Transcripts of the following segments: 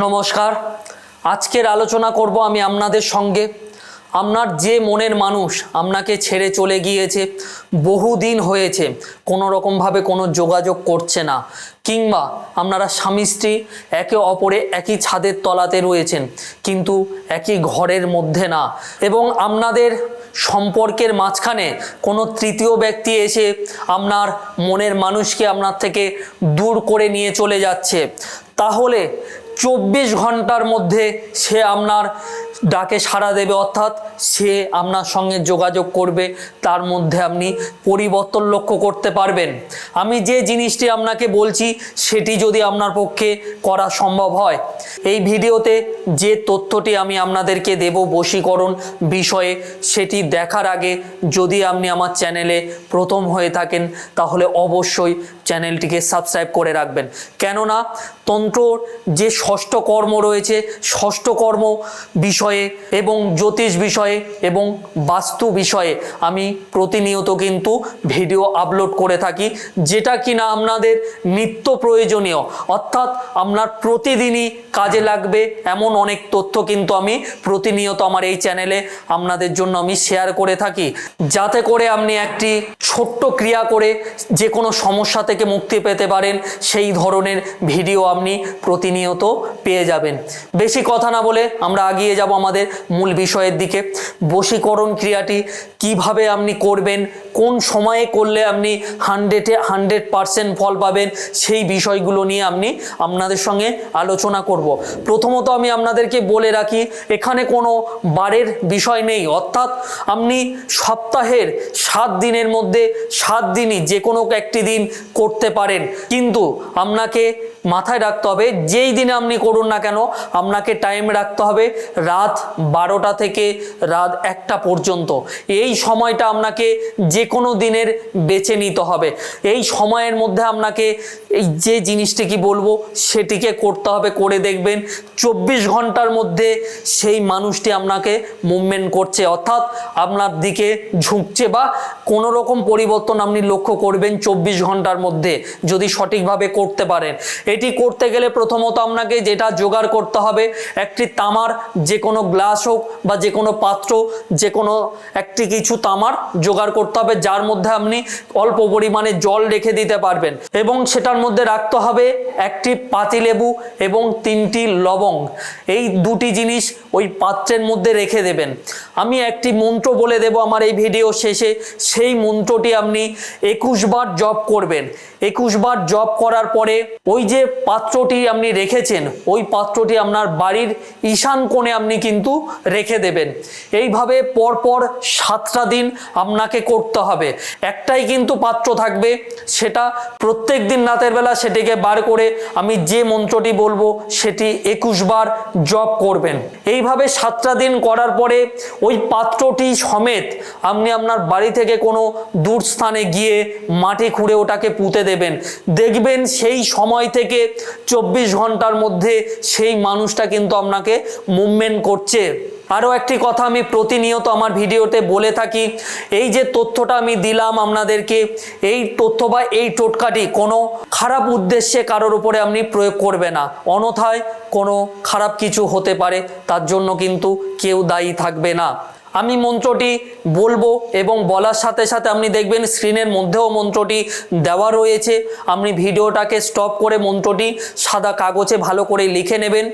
নমস্কার। আজকের আলোচনা করব আমি আপনাদের সঙ্গে আপনার যে মনের মানুষ আপনাকে ছেড়ে চলে গিয়েছে, বহুদিন হয়েছে, কোনো রকমভাবে কোনো যোগাযোগ করছে না, কিংবা আপনারা স্বামী স্ত্রী একে অপরে একই ছাদের তলাতে রয়েছেন কিন্তু একই ঘরের মধ্যে না, এবং আপনাদের সম্পর্কের মাঝখানে কোনো তৃতীয় ব্যক্তি এসে আপনার মনের মানুষকে আপনার থেকে দূর করে নিয়ে চলে যাচ্ছে, তাহলে 24 ঘন্টার মধ্যে সে আপনার ডাকে সাড়া দেবে, অর্থাৎ সে আপনার সঙ্গে যোগাযোগ করবে। তার মধ্যে আপনি পরিবর্তন লক্ষ্য করতে পারবেন। আমি যে জিনিসটি আপনাকে বলছি সেটি যদি আপনার পক্ষে করা সম্ভব হয়, এই ভিডিওতে যে তথ্যটি আমি আপনাদেরকে দেব বশীকরণ বিষয়ে, সেটি দেখার আগে যদি আপনি আমার চ্যানেলে প্রথম হয়ে থাকেন তাহলে অবশ্যই চ্যানেলটিকে সাবস্ক্রাইব করে রাখবেন। কেননা তন্ত্রর যে ষষ্ঠ কর্ম রয়েছে, ষষ্ঠ কর্ম বিষয়ে এবং জ্যোতিষ বিষয়ে এবং বাস্তু বিষয়ে আমি প্রতিনিয়ত কিন্তু ভিডিও আপলোড করে থাকি, যেটা কিনা আপনাদের নিত্য প্রয়োজনীয়, অর্থাৎ আপনার প্রতিদিনই কাজে লাগবে এমন অনেক তথ্য কিন্তু আমি প্রতিনিয়ত আমার এই চ্যানেলে আপনাদের জন্য আমি শেয়ার করে থাকি, যাতে করে আপনি একটি ছোট্ট ক্রিয়া করে যে কোনো সমস্যা থেকে মুক্তি পেতে পারেন। সেই ধরনের ভিডিও আপনি প্রতিনিয়ত পেয়ে যাবেন। বেশি কথা না বলে আমরা এগিয়ে যাব আমাদের মূল বিষয়ের দিকে। বশীকরণ ক্রিয়াটি কিভাবে আপনি করবেন, কোন সময়ে করলে আপনি 100% ফল পাবেন, সেই বিষয়গুলো নিয়ে আমি আপনাদের সঙ্গে আলোচনা করব। প্রথমত আমি আপনাদেরকে বলে রাখি, এখানে কোনো বারের বিষয় নেই, অর্থাৎ আপনি সপ্তাহের 7 দিনের মধ্যে 7 দিনই যে কোনো একটি দিন করতে পারেন, কিন্তু আপনাকে মাথায় রাখতে হবে যেই দিনে আপনি করুন না কেন আপনাকে টাইম রাখতে হবে রাত 12টা থেকে রাত 1টা পর্যন্ত। এই সময়টা আপনাকে যে কোনো দিনের বেছে নিতে হবে। এই সময়ের মধ্যে আপনাকে এই যে জিনিসটি কি বলবো সেটিকে করতে হবে। করে দেখবেন 24 ঘন্টার মধ্যে সেই মানুষটি আপনাকে মুভমেন্ট করছে, অর্থাৎ আপনার দিকে ঝুঁকছে, বা কোনো রকম পরিবর্তন আপনি লক্ষ্য করবেন 24 ঘন্টার মধ্যে যদি সঠিকভাবে করতে পারেন। এটি করতে গেলে প্রথমত আপনাকে যেটা জোগাড় করতে হবে, একটি তামার যে কোনো গ্লাস হোক বা যে কোনো পাত্র, যে কোনো একটি কিছু তামার জোগাড় করতে হবে, যার মধ্যে আপনি অল্প পরিমাণে জল রেখে দিতে পারবেন, এবং সেটার মধ্যে রাখতে হবে একটি পাতিলেবু এবং 3টি লবঙ্গ। এই দুটি জিনিস ওই পাত্রের মধ্যে রেখে দেবেন। আমি একটি মন্ত্র বলে দেব আমার এই ভিডিও শেষে, সেই মন্ত্রটি আপনি 21 বার জপ করবেন। 21 বার জপ করার পরে ওই যে পাত্রটি আপনি রেখেছেন, ওই পাত্রটি আপনার বাড়ির ঈশান কোণে আপনি কিন্তু রেখে দেবেন। এইভাবে পরপর 7টা দিন আপনাকে করতে হবে। একটাই কিন্তু পাত্র থাকবে, সেটা প্রত্যেক দিন রাতের বেলা সেটিকে বার করে আমি যে মন্ত্রটি বলবো সেটি 21 বার জপ করবেন। এইভাবে 7টা দিন করার পরে ওই পাত্রটি সমেত আপনি আপনার বাড়ি থেকে কোনো দূর স্থানে গিয়ে মাটি খুঁড়ে ওটাকে পুঁতে দেবেন। দেখবেন সেই সময় থেকে 24 ঘন্টার মধ্যে সেই মানুষটা কিন্তু আপনাকে মুভমেন্ট করছে। আরও একটি কথা আমি প্রতিনিয়ত আমার ভিডিওতে বলে থাকি, এই যে তথ্যটা আমি দিলাম আপনাদেরকে, এই তথ্য বা এই টোটকাটি কোনো খারাপ উদ্দেশ্যে কারোর উপরে আপনি প্রয়োগ করবে না, অন্যথায় কোনো খারাপ কিছু হতে পারে, তার জন্য কিন্তু কেউ দায়ী থাকবে না। আমি মন্ত্রটি বলবো এবং বলার সাথে সাথে আপনি দেখবেন স্ক্রিনের মধ্যেও মন্ত্রটি দেওয়া রয়েছে। আপনি ভিডিওটাকে স্টপ করে মন্ত্রটি সাদা কাগজে ভালো করে লিখে নেবেন,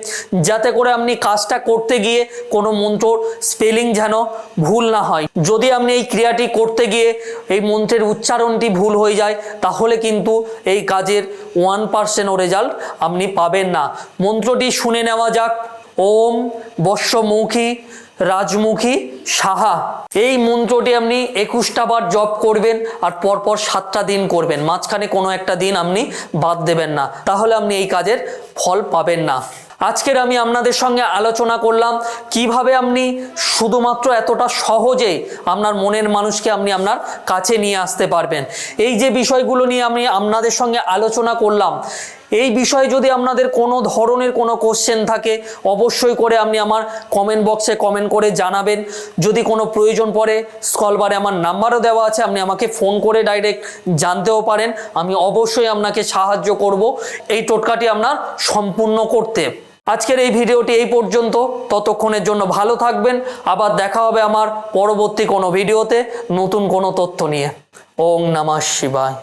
যাতে করে আপনি কাজটা করতে গিয়ে কোনো মন্ত্রর স্পেলিং যেন ভুল না হয়। যদি আপনি এই ক্রিয়াটি করতে গিয়ে এই মন্ত্রের উচ্চারণটি ভুল হয়ে যায়, তাহলে কিন্তু এই কাজের 1% রেজাল্ট আপনি পাবেন না। মন্ত্রটি শুনে নেওয়া যাক। ওম বশ্যমুখী রাজমুখী সাহা। এই মন্ত্রটি আপনি 21টা বার জপ করবেন আর পরপর 7টা দিন করবেন, মাঝখানে কোনো একটা দিন আপনি বাদ দেবেন না, তাহলে আপনি এই কাজের ফল পাবেন না। আজকের আমি আপনাদের সঙ্গে আলোচনা করলাম কিভাবে আপনি শুধুমাত্র এতটা সহজে আপনার মনের মানুষকে আপনি আপনার কাছে নিয়ে আসতে পারবেন। এই যে বিষয়গুলো নিয়ে আমি আপনাদের সঙ্গে আলোচনা করলাম, এই বিষয়ে যদি আপনাদের কোনো ধরনের কোনো কোশ্চেন থাকে অবশ্যই করে আপনি আমার কমেন্ট বক্সে কমেন্ট করে জানাবেন। যদি কোনো প্রয়োজন পড়ে স্ক্রল বারে আমার নাম্বারও দেওয়া আছে, আপনি আমাকে ফোন করে ডাইরেক্ট জানতেও পারেন। আমি অবশ্যই আপনাকে সাহায্য করব এই টোটকাটি আপনার সম্পূর্ণ করতে। আজকের এই ভিডিওটি এই পর্যন্ত। ততক্ষণের জন্য ভালো থাকবেন। আবার দেখা হবে আমার পরবর্তী কোনো ভিডিওতে নতুন কোনো তথ্য নিয়ে। ওং নমঃ শিবায়।